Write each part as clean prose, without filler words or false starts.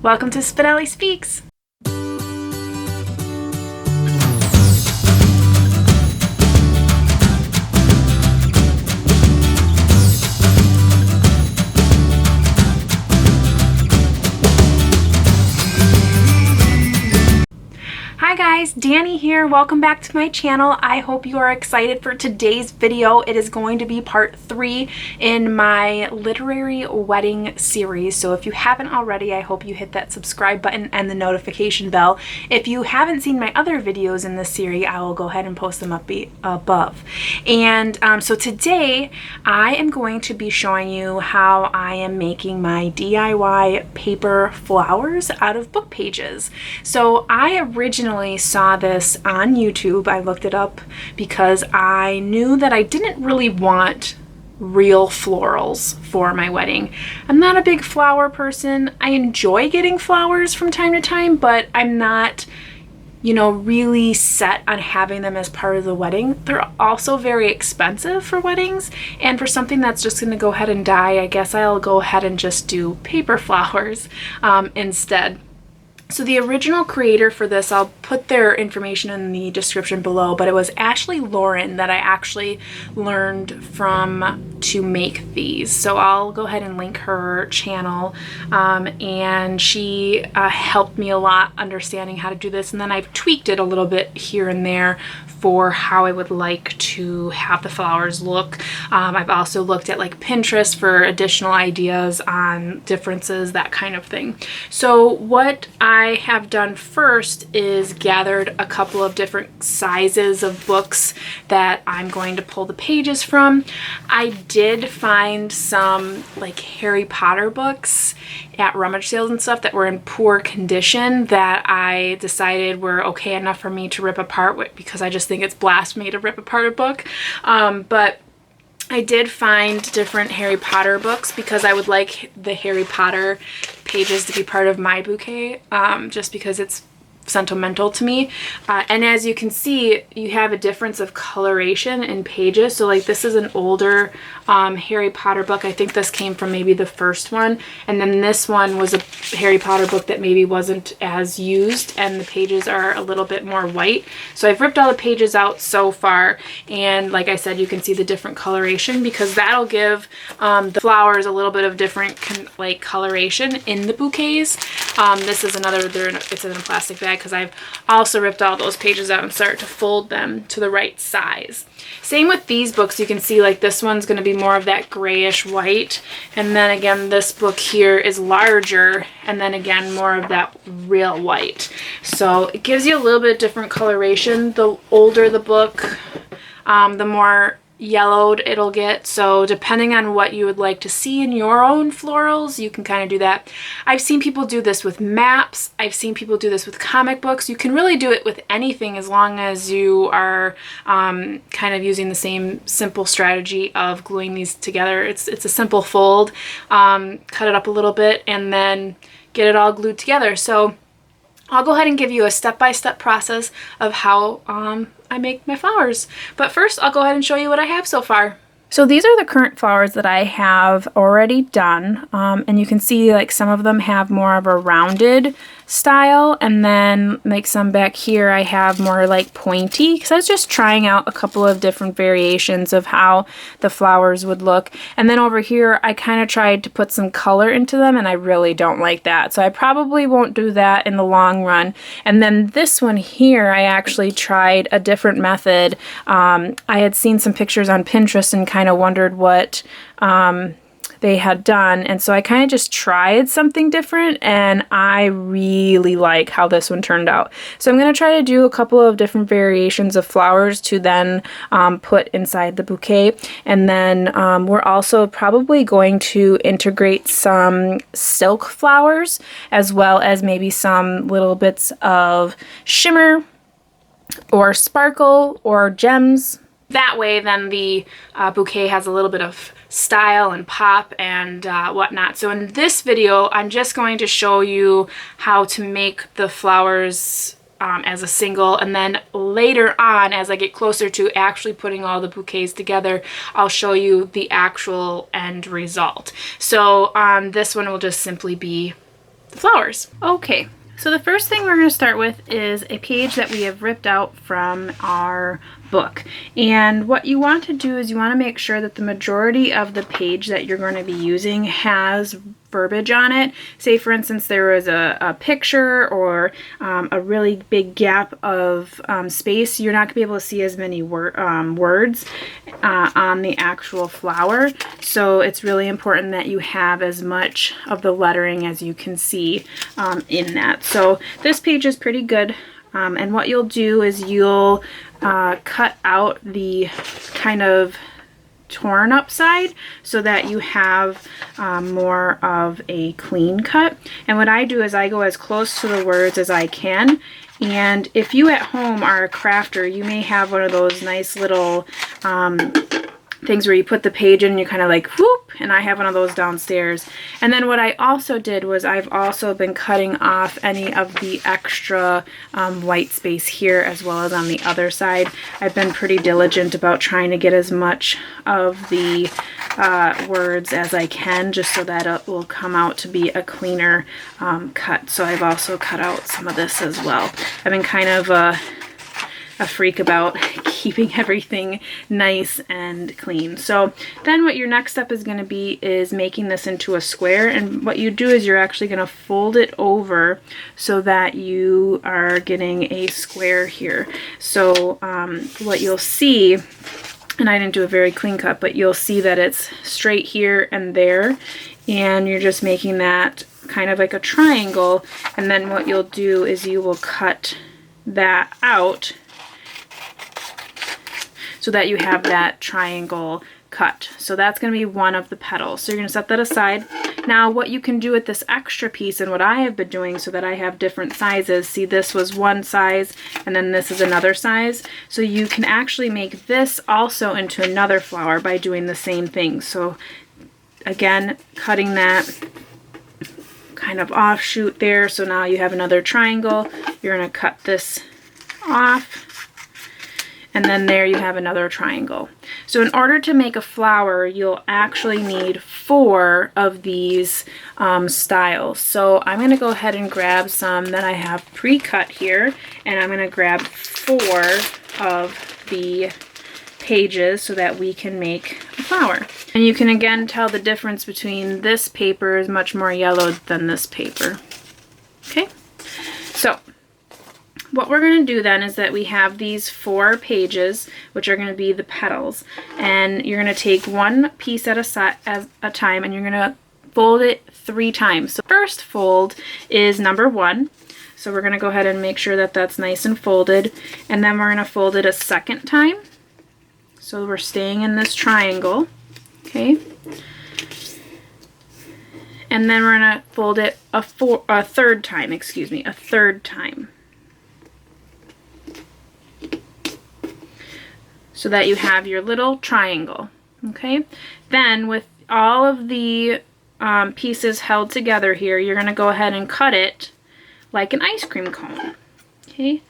Welcome to Spenelli Speaks. Hi guys, Danny here. Welcome back to my channel. I hope you are excited for today's video. It is going to be part 3 in my literary wedding series. So if you haven't already, I hope you hit that subscribe button and the notification bell. If you haven't seen my other videos in this series, I will go ahead and post them up above. And so today I am going to be showing you how I am making my DIY paper flowers out of book pages. So I originally saw this on YouTube. I looked it up because I knew that I didn't really want real florals for my wedding. I'm not a big flower person. I enjoy getting flowers from time to time, but I'm not, really set on having them as part of the wedding. They're also very expensive for weddings, and for something that's just going to go ahead and die, I guess I'll go ahead and just do paper flowers instead. So the original creator for this, I'll put their information in the description below, but it was Ashleigh Lauren that I actually learned from to make these. So I'll go ahead and link her channel, and she helped me a lot understanding how to do this, and then I've tweaked it a little bit here and there for how I would like to have the flowers look. I've also looked at like Pinterest for additional ideas on differences, that kind of thing. So what I have done first is gathered a couple of different sizes of books that I'm going to pull the pages from. I did find some like Harry Potter books at rummage sales and stuff that were in poor condition that I decided were okay enough for me to rip apart because I just think it's blasphemy to rip apart a book. But I did find different Harry Potter books because I would like the Harry Potter pages to be part of my bouquet, just because it's sentimental to me. And as you can see, you have a difference of coloration in pages. So like this is an older Harry Potter book. I think this came from maybe the first one, and then this one was a Harry Potter book that maybe wasn't as used, and the pages are a little bit more white. So I've ripped all the pages out so far, and like I said, you can see the different coloration because that'll give the flowers a little bit of different coloration in the bouquets. This is another, it's in a plastic bag because I've also ripped all those pages out and started to fold them to the right size. Same with these books. You can see like this one's going to be more of that grayish white, and then again this book here is larger, and then again more of that real white. So it gives you a little bit different coloration. The older the book, the more yellowed it'll get. So depending on what you would like to see in your own florals, you can kind of do that. I've seen people do this with maps. I've seen people do this with comic books. You can really do it with anything as long as you are kind of using the same simple strategy of gluing these together. It's a simple fold, cut it up a little bit, and then get it all glued together. So I'll go ahead and give you a step-by-step process of how I make my flowers. But first, I'll go ahead and show you what I have so far. So these are the current flowers that I have already done, and you can see like some of them have more of a rounded style, and then like some back here I have more like pointy, because I was just trying out a couple of different variations of how the flowers would look. And then over here I kind of tried to put some color into them, and I really don't like that, so I probably won't do that in the long run. And then this one here, I actually tried a different method. I had seen some pictures on Pinterest and kind of wondered what they had done, and so I kind of just tried something different, and I really like how this one turned out. So I'm going to try to do a couple of different variations of flowers to then put inside the bouquet, and then we're also probably going to integrate some silk flowers as well as maybe some little bits of shimmer or sparkle or gems. That way then the bouquet has a little bit of style and pop and whatnot. So in this video, I'm just going to show you how to make the flowers as a single, and then later on, as I get closer to actually putting all the bouquets together, I'll show you the actual end result. So this one will just simply be the flowers. Okay, so the first thing we're going to start with is a page that we have ripped out from our book. And what you want to do is you want to make sure that the majority of the page that you're going to be using has verbiage on it. Say for instance there was a picture or a really big gap of space, you're not going to be able to see as many words on the actual flower. So it's really important that you have as much of the lettering as you can see in that. So this page is pretty good. And what you'll do is you'll cut out the kind of torn up side so that you have more of a clean cut. And what I do is I go as close to the words as I can. And if you at home are a crafter, you may have one of those nice little things where you put the page in and you kind of like whoop, and I have one of those downstairs. And then what I also did was I've also been cutting off any of the extra white space here as well as on the other side. I've been pretty diligent about trying to get as much of the words as I can just so that it will come out to be a cleaner cut. So I've also cut out some of this as well. I've been kind of a freak about keeping everything nice and clean. So then what your next step is going to be is making this into a square, and what you do is you're actually going to fold it over so that you are getting a square here. So what you'll see, and I didn't do a very clean cut, but you'll see that it's straight here and there, and you're just making that kind of like a triangle. And then what you'll do is you will cut that out so that you have that triangle cut. So that's going to be one of the petals. So you're going to set that aside. Now what you can do with this extra piece, and what I have been doing so that I have different sizes, see this was one size and then this is another size. So you can actually make this also into another flower by doing the same thing. So again, cutting that kind of offshoot there. So now you have another triangle. You're going to cut this off. And then there you have another triangle. So in order to make a flower, you'll actually need 4 of these styles. So I'm going to go ahead and grab some that I have pre-cut here, and I'm going to grab 4 of the pages so that we can make a flower. And you can again tell the difference between this paper is much more yellow than this paper. Okay, so what we're going to do then is that we have these 4 pages, which are going to be the petals, and you're going to take one piece at a time, and you're going to fold it 3 times. So first fold is number 1. So we're going to go ahead and make sure that that's nice and folded, and then we're going to fold it a second time. So we're staying in this triangle, okay? And then we're going to fold it a third time, a third time. So that you have your little triangle, okay? Then with all of the pieces held together here, you're going to go ahead and cut it like an ice cream cone, okay?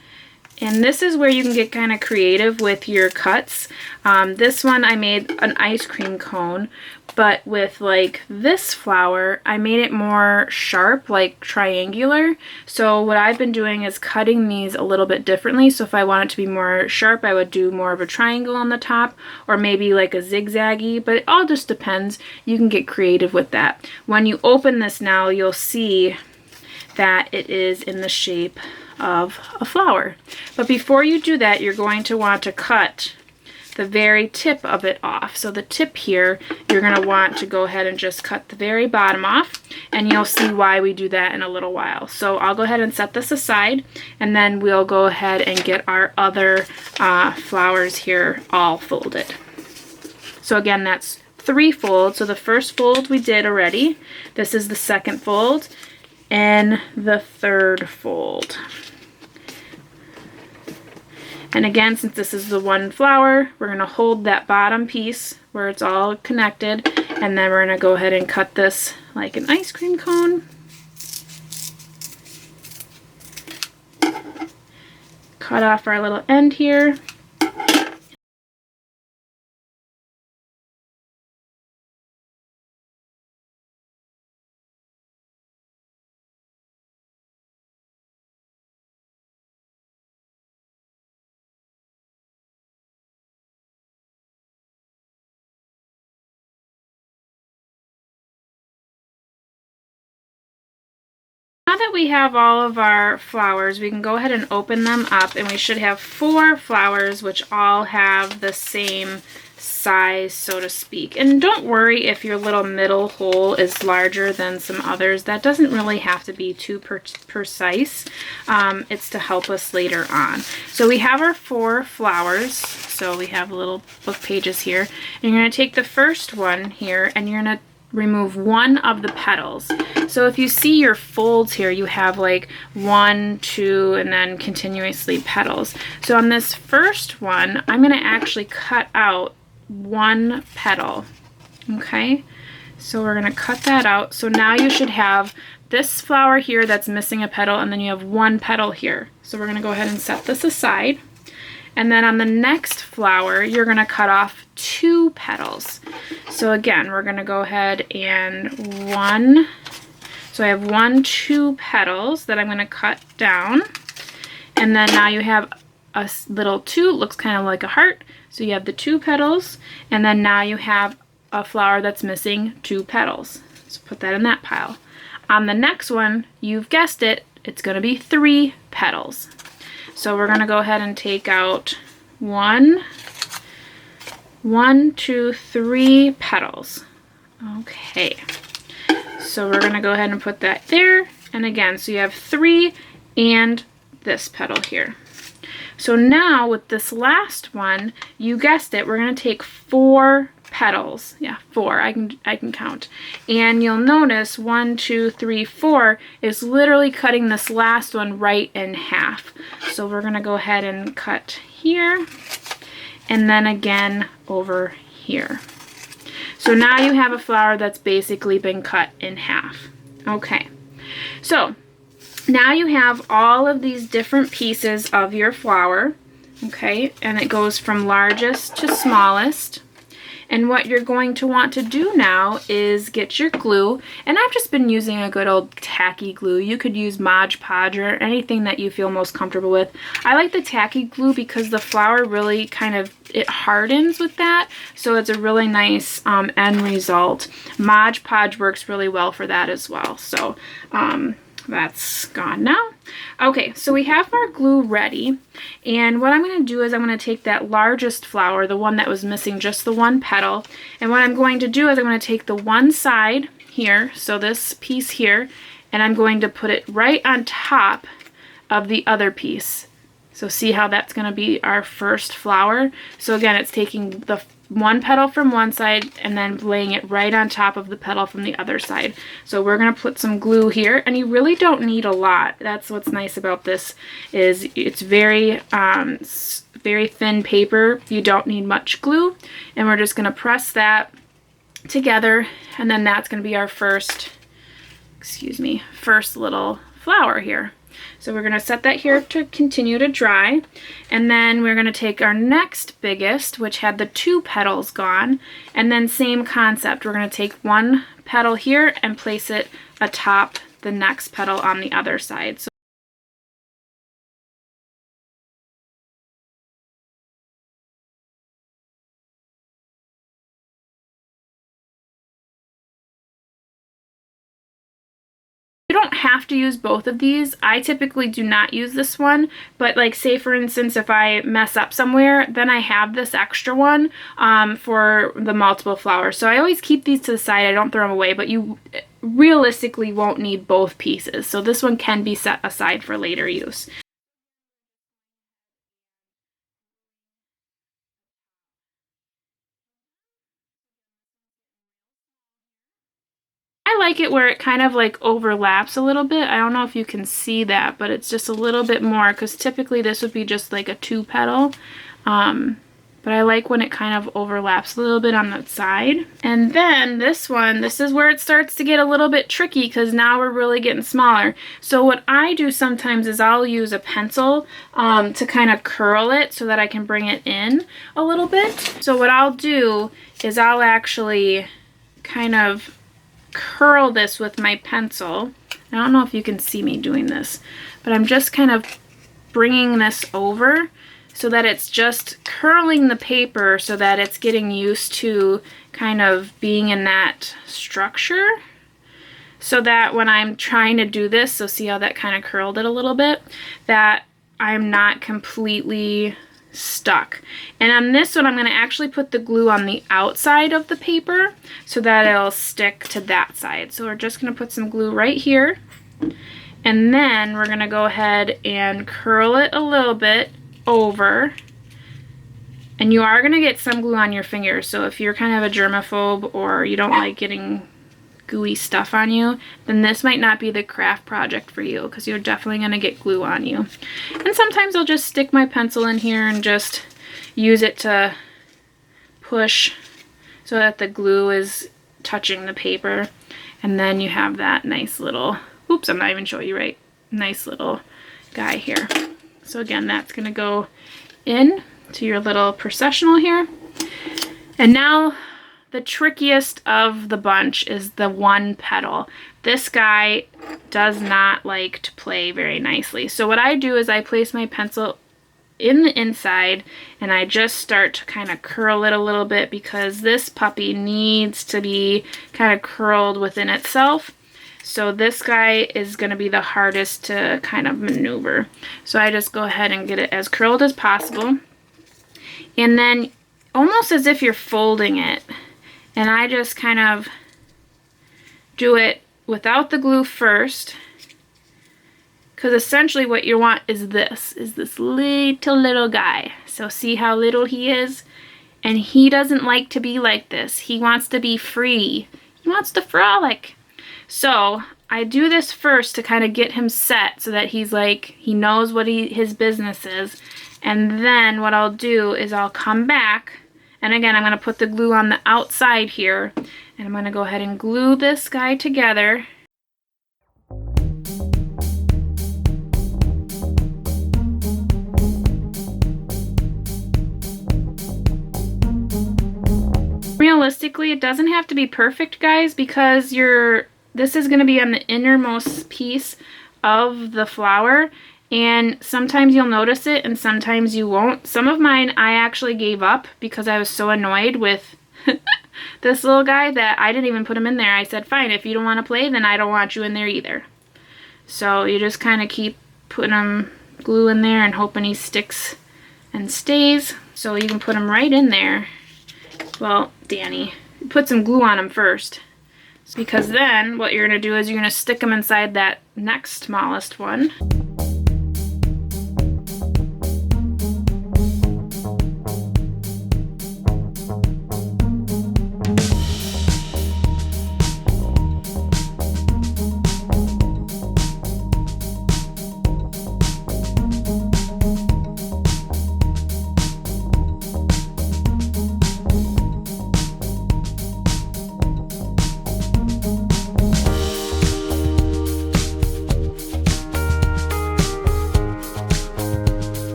And this is where you can get kind of creative with your cuts. This one I made an ice cream cone, but with like this flower, I made it more sharp, like triangular. So what I've been doing is cutting these a little bit differently. So if I want it to be more sharp, I would do more of a triangle on the top, or maybe like a zigzaggy, but it all just depends. You can get creative with that. When you open this now, you'll see that it is in the shape of a flower. But before you do that, you're going to want to cut the very tip of it off. So the tip here, you're going to want to go ahead and just cut the very bottom off, and you'll see why we do that in a little while. So I'll go ahead and set this aside, and then we'll go ahead and get our other flowers here all folded. So again, that's 3 folds. So the first fold we did already. This is the second fold and the third fold. And again, since this is the one flower, we're going to hold that bottom piece where it's all connected, and then we're going to go ahead and cut this like an ice cream cone. Cut off our little end here. that we have all of our flowers, we can go ahead and open them up, and we should have 4 flowers which all have the same size, so to speak. And don't worry if your little middle hole is larger than some others. That doesn't really have to be too precise. It's to help us later on. So we have our 4 flowers. So we have little book pages here. And you're going to take the first one here, and you're going to remove one of the petals. So if you see your folds here, you have like 1, 2, and then continuously petals. So on this first one, I'm going to actually cut out 1 petal. Okay, so we're going to cut that out. So now you should have this flower here that's missing a petal, and then you have 1 petal here. So we're going to go ahead and set this aside. And then on the next flower, you're going to cut off 2 petals. So again, we're going to go ahead and so I have 1, 2 petals that I'm going to cut down. And then now you have a little 2, looks kind of like a heart. So you have the 2 petals, and then now you have a flower that's missing 2 petals. So put that in that pile. On the next one, you've guessed it, it's going to be 3 petals. So we're going to go ahead and take out 1, 2, 3 petals. Okay, so we're going to go ahead and put that there. And again, so you have 3 and this petal here. So now with this last one, you guessed it, we're going to take 4 petals. Yeah, 4. I can count. And you'll notice 1, 2, 3, 4 is literally cutting this last one right in half. So we're going to go ahead and cut here, and then again over here. So now you have a flower that's basically been cut in half. Okay, so now you have all of these different pieces of your flower, okay, and it goes from largest to smallest. And what you're going to want to do now is get your glue, and I've just been using a good old tacky glue. You could use Mod Podge or anything that you feel most comfortable with. I like the tacky glue because the flower really kind of, it hardens with that, so it's a really nice end result. Mod Podge works really well for that as well. So that's gone now. Okay, so we have our glue ready, and what I'm going to do is I'm going to take that largest flower, the one that was missing just the 1 petal, and what I'm going to do is I'm going to take the one side here, so this piece here, and I'm going to put it right on top of the other piece. So see how that's going to be our first flower? So again, it's taking the 1 petal from one side and then laying it right on top of the petal from the other side. So we're going to put some glue here, and you really don't need a lot. That's what's nice about this, is it's very thin paper. You don't need much glue, and we're just going to press that together, and then that's going to be our first little flower here. So we're going to set that here to continue to dry, and then we're going to take our next biggest, which had the 2 petals gone, and then same concept. We're going to take 1 petal here and place it atop the next petal on the other side. So you don't have to use both of these. I typically do not use this one, but like say for instance if I mess up somewhere, then I have this extra one for the multiple flowers. So I always keep these to the side. I don't throw them away, but you realistically won't need both pieces. So this one can be set aside for later use. I like it where it kind of like overlaps a little bit. I don't know if you can see that, but it's just a little bit more, because typically this would be just like a 2 petal. But I like when it kind of overlaps a little bit on the side. And then this one, this is where it starts to get a little bit tricky, because now we're really getting smaller. So what I do sometimes is I'll use a pencil to kind of curl it so that I can bring it in a little bit. So what I'll do is I'll actually kind of curl this with my pencil. I don't know if you can see me doing this, but I'm just kind of bringing this over so that it's just curling the paper so that it's getting used to kind of being in that structure. so that when I'm trying to do this, so see how that kind of curled it a little bit, that I'm not completely stuck. And on this one, I'm going to actually put the glue on the outside of the paper so that it'll stick to that side. So we're just going to put some glue right here, and then we're going to go ahead and curl it a little bit over. And you are going to get some glue on your fingers, so if you're kind of a germaphobe or you don't like getting gooey stuff on you, then this might not be the craft project for you, because you're definitely going to get glue on you. And sometimes I'll just stick my pencil in here and just use it to push so that the glue is touching the paper, and then you have that nice little, oops, I'm not even showing you right, nice little guy here. So again, that's going to go in to your little processional here. And now the trickiest of the bunch is the one petal. This guy does not like to play very nicely. So what I do is I place my pencil in the inside and I just start to kind of curl it a little bit, because this puppy needs to be kind of curled within itself. So this guy is going to be the hardest to kind of maneuver. So I just go ahead and get it as curled as possible. And then almost as if you're folding it. And I just kind of do it without the glue first, because essentially what you want is this little guy. So see how little he is? And he doesn't like to be like this. He wants to be free. He wants to frolic. So I do this first to kind of get him set so that he's like, he knows what his business is. And then what I'll do is I'll come back. And again, I'm going to put the glue on the outside here, and I'm going to go ahead and glue this guy together. Realistically, it doesn't have to be perfect, guys, because this is going to be on the innermost piece of the flower. And sometimes you'll notice it and sometimes you won't. Some of mine I actually gave up because I was so annoyed with this little guy that I didn't even put him in there. I said, fine, if you don't want to play, then I don't want you in there either. So you just kind of keep putting glue in there and hoping he sticks and stays. So you can put him right in there. Well, Danny, put some glue on him first, because then what you're going to do is you're going to stick them inside that next smallest one.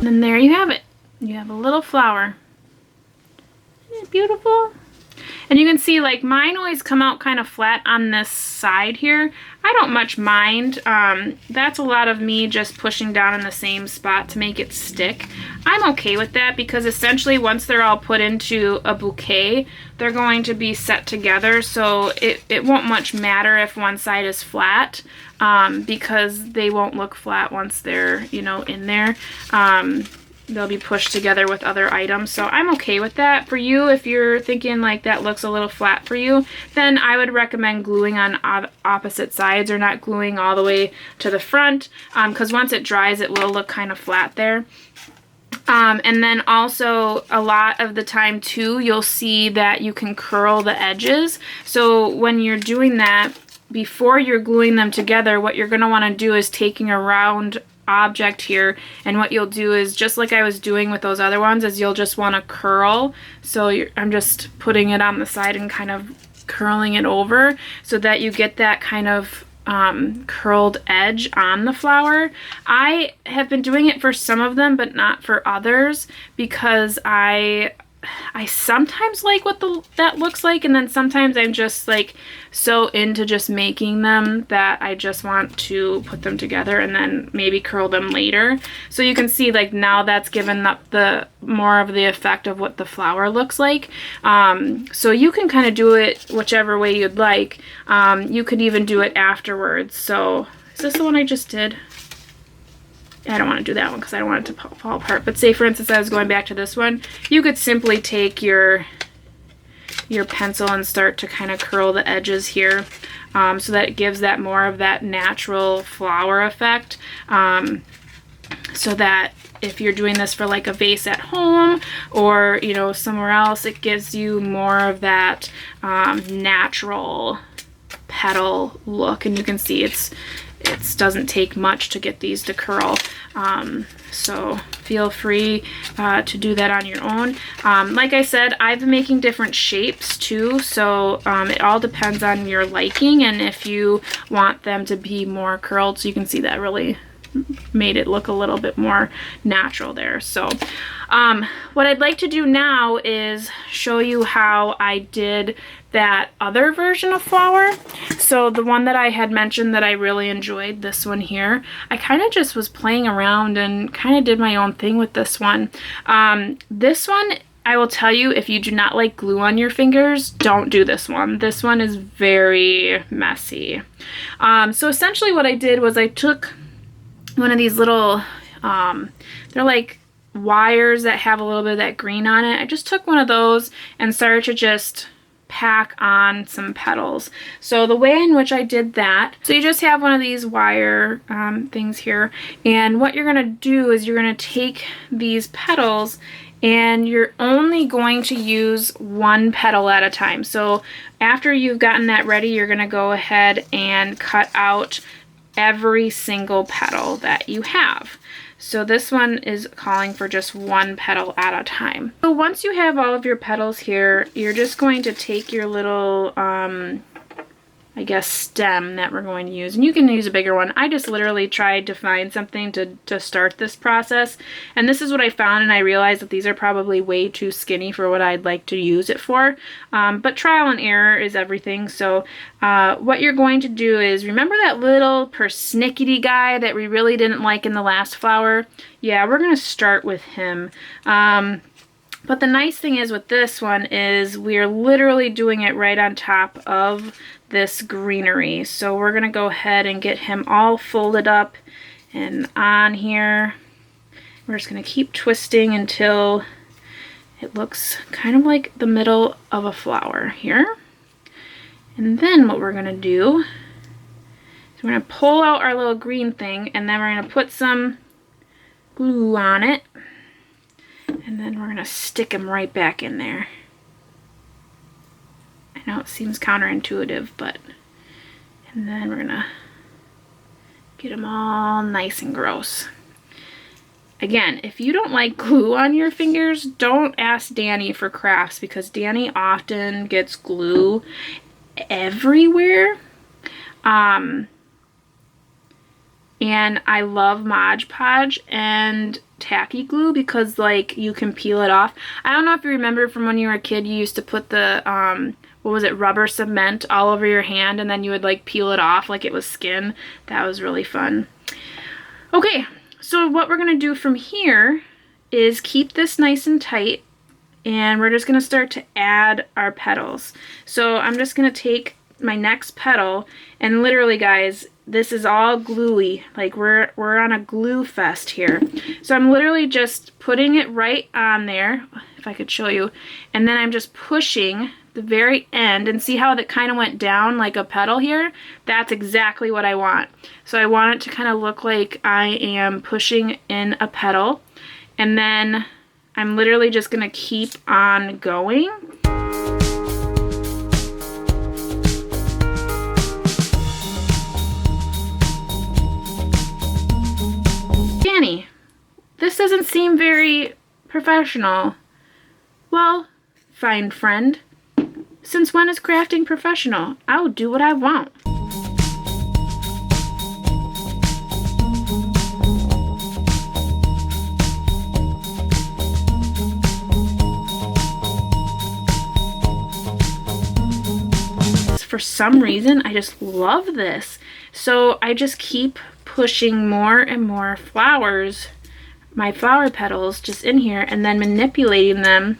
And there you have it. You have a little flower. Isn't it beautiful? And you can see, like, mine always come out kind of flat on this side here. I don't much mind. That's a lot of me just pushing down in the same spot to make it stick. I'm okay with that, because essentially once they're all put into a bouquet, they're going to be set together. So it won't much matter if one side is flat, because they won't look flat once they're, you know, in there. They'll be pushed together with other items. So I'm okay with that. For you, if you're thinking like that looks a little flat for you, then I would recommend gluing on opposite sides, or not gluing all the way to the front, because once it dries it will look kind of flat there. And then also a lot of the time too, you'll see that you can curl the edges. So when you're doing that, before you're gluing them together, what you're going to want to do is taking a round object here, and what you'll do is, just like I was doing with those other ones, is you'll just want to curl. So I'm just putting it on the side and kind of curling it over so that you get that kind of curled edge on the flower. I have been doing it for some of them but not for others, because I I sometimes like what that looks like, and then sometimes I'm just like so into just making them that I just want to put them together and then maybe curl them later. So you can see like now that's given up the more of the effect of what the flower looks like. So you can kind of do it whichever way you'd like. You could even do it afterwards. So is this the one I just did? I don't want to do that one because I don't want it to fall apart. But say, for instance, I was going back to this one, you could simply take your pencil and start to kind of curl the edges here, so that it gives that more of that natural flower effect, so that if you're doing this for like a vase at home or, you know, somewhere else, it gives you more of that natural petal look. And you can see it doesn't take much to get these to curl. So feel free to do that on your own. Like I said, I've been making different shapes too, so it all depends on your liking and if you want them to be more curled. So you can see that really made it look a little bit more natural there. So what I'd like to do now is show you how I did that other version of flower. So the one that I had mentioned that I really enjoyed, this one here, I kind of just was playing around and kind of did my own thing with this one. This one, I will tell you, if you do not like glue on your fingers, don't do this one. This one is very messy. So essentially what I did was I took one of these little, they're like wires that have a little bit of that green on it. I just took one of those and started to just pack on some petals. So the way in which I did that, so you just have one of these wire things here, and what you're going to do is you're going to take these petals and you're only going to use one petal at a time. So after you've gotten that ready, you're going to go ahead and cut out every single petal that you have. So this one is calling for just one petal at a time. So once you have all of your petals here, you're just going to take your little, I guess, stem that we're going to use. And you can use a bigger one. I just literally tried to find something to start this process. And this is what I found, and I realized that these are probably way too skinny for what I'd like to use it for. But trial and error is everything. So what you're going to do is, remember that little persnickety guy that we really didn't like in the last flower? Yeah, we're going to start with him. But the nice thing is with this one is we're literally doing it right on top of this greenery. So we're going to go ahead and get him all folded up and on here. We're just going to keep twisting until it looks kind of like the middle of a flower here. And then what we're going to do is we're going to pull out our little green thing, and then we're going to put some glue on it. And then we're going to stick them right back in there. I know it seems counterintuitive, but... And then we're going to get them all nice and gross. Again, if you don't like glue on your fingers, don't ask Danny for crafts, because Danny often gets glue everywhere. And I love Mod Podge and tacky glue because, like, you can peel it off. I don't know if you remember from when you were a kid, you used to put the, what was it, rubber cement all over your hand, and then you would, like, peel it off like it was skin. That was really fun. Okay, so what we're going to do from here is keep this nice and tight, and we're just going to start to add our petals. So I'm just going to take my next petal, and literally, guys, this is all gluey. Like, we're on a glue fest here. So I'm literally just putting it right on there, if I could show you, and then I'm just pushing the very end, and see how that kind of went down like a petal here? That's exactly what I want. So I want it to kind of look like I am pushing in a petal, and then I'm literally just going to keep on going. Danny, this doesn't seem very professional. Well, fine friend. Since when is crafting professional? I'll do what I want. for some reason, I just love this. So I just keep pushing more and more flowers, my flower petals, just in here, and then manipulating them.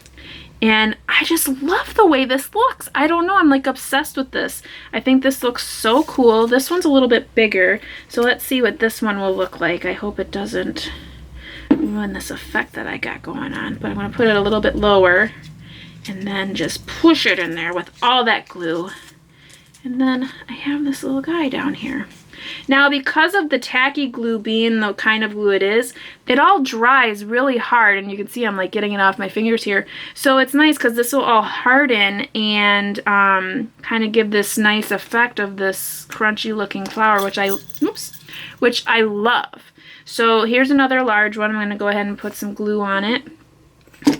And I just love the way this looks. I don't know, I'm like obsessed with this. I think this looks so cool. This one's a little bit bigger, so let's see what this one will look like. I hope it doesn't ruin this effect that I got going on, but I'm gonna put it a little bit lower and then just push it in there with all that glue. And then I have this little guy down here. Now, because of the tacky glue being the kind of glue it is, it all dries really hard, and you can see I'm like getting it off my fingers here. So it's nice because this will all harden and kind of give this nice effect of this crunchy looking flower, which I love. So here's another large one. I'm going to go ahead and put some glue on it,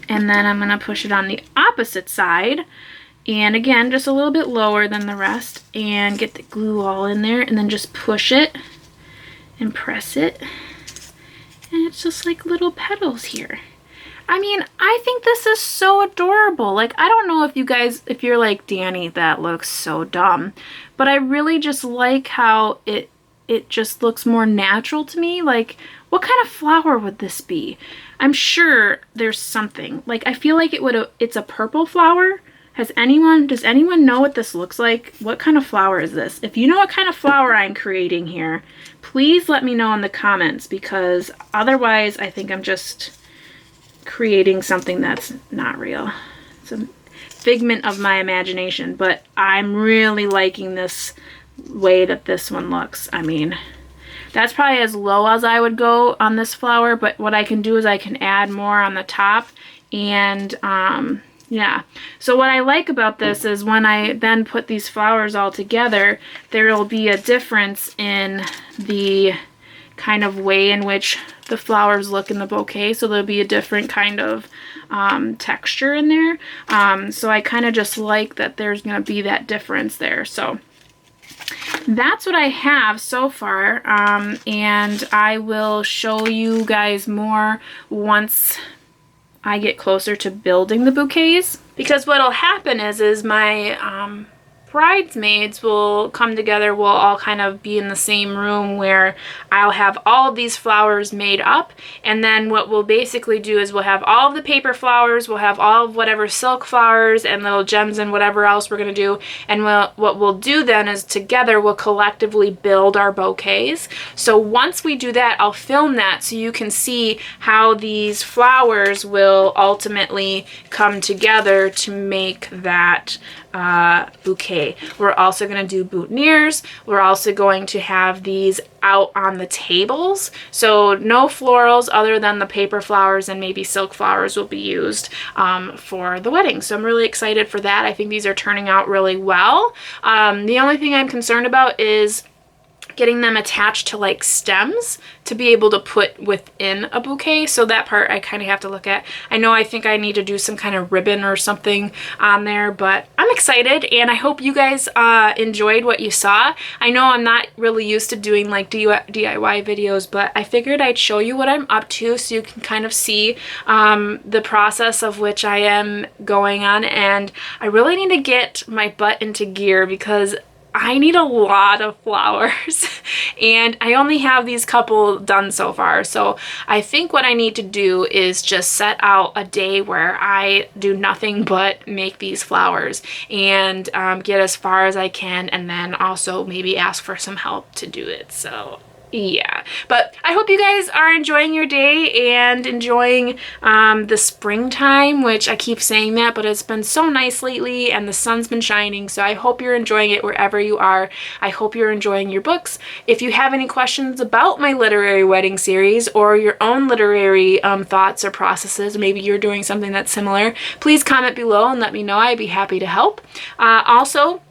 and then I'm going to push it on the opposite side. And again, just a little bit lower than the rest, and get the glue all in there, and then just push it and press it. And it's just like little petals here. I mean, I think this is so adorable. Like, I don't know if you guys, if you're like, Danny, that looks so dumb, but I really just like how it just looks more natural to me. Like, what kind of flower would this be? I'm sure there's something. Like, I feel like it's a purple flower. Does anyone know what this looks like? What kind of flower is this? If you know what kind of flower I'm creating here, please let me know in the comments, because otherwise I think I'm just creating something that's not real. It's a figment of my imagination, but I'm really liking this way that this one looks. I mean, that's probably as low as I would go on this flower, but what I can do is I can add more on the top. And yeah, so what I like about this is when I then put these flowers all together, there will be a difference in the kind of way in which the flowers look in the bouquet. So there'll be a different kind of texture in there. So I kind of just like that there's going to be that difference there. So that's what I have so far, and I will show you guys more once I get closer to building the bouquets, because what'll happen is my bridesmaids will come together. We'll all kind of be in the same room where I'll have all of these flowers made up, and then what we'll basically do is we'll have all of the paper flowers, we'll have all of whatever silk flowers and little gems and whatever else we're going to do, and what we'll do then is together we'll collectively build our bouquets. So once we do that, I'll film that so you can see how these flowers will ultimately come together to make that bouquet. We're also going to do boutonnieres. We're also going to have these out on the tables. So no florals other than the paper flowers, and maybe silk flowers will be used for the wedding. So I'm really excited for that. I think these are turning out really well. The only thing I'm concerned about is getting them attached to like stems to be able to put within a bouquet. So that part I kind of have to look at. I think I need to do some kind of ribbon or something on there, but I'm excited, and I hope you guys enjoyed what you saw. I know I'm not really used to doing like DIY videos, but I figured I'd show you what I'm up to so you can kind of see the process of which I am going on. And I really need to get my butt into gear because I need a lot of flowers and I only have these couple done so far. So I think what I need to do is just set out a day where I do nothing but make these flowers and get as far as I can, and then also maybe ask for some help to do it. So yeah, but I hope you guys are enjoying your day and enjoying the springtime, which I keep saying that, but it's been so nice lately and the sun's been shining. So I hope you're enjoying it wherever you are. I hope you're enjoying your books. If you have any questions about my literary wedding series or your own literary thoughts or processes, maybe you're doing something that's similar, please comment below and let me know. I'd be happy to help. Also,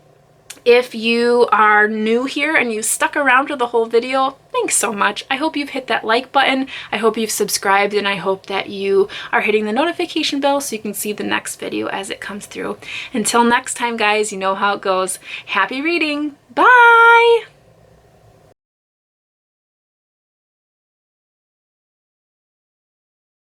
if you are new here and you stuck around to the whole video, thanks so much. I hope you've hit that like button. I hope you've subscribed, and I hope that you are hitting the notification bell so you can see the next video as it comes through. Until next time, guys, you know how it goes. Happy reading. Bye!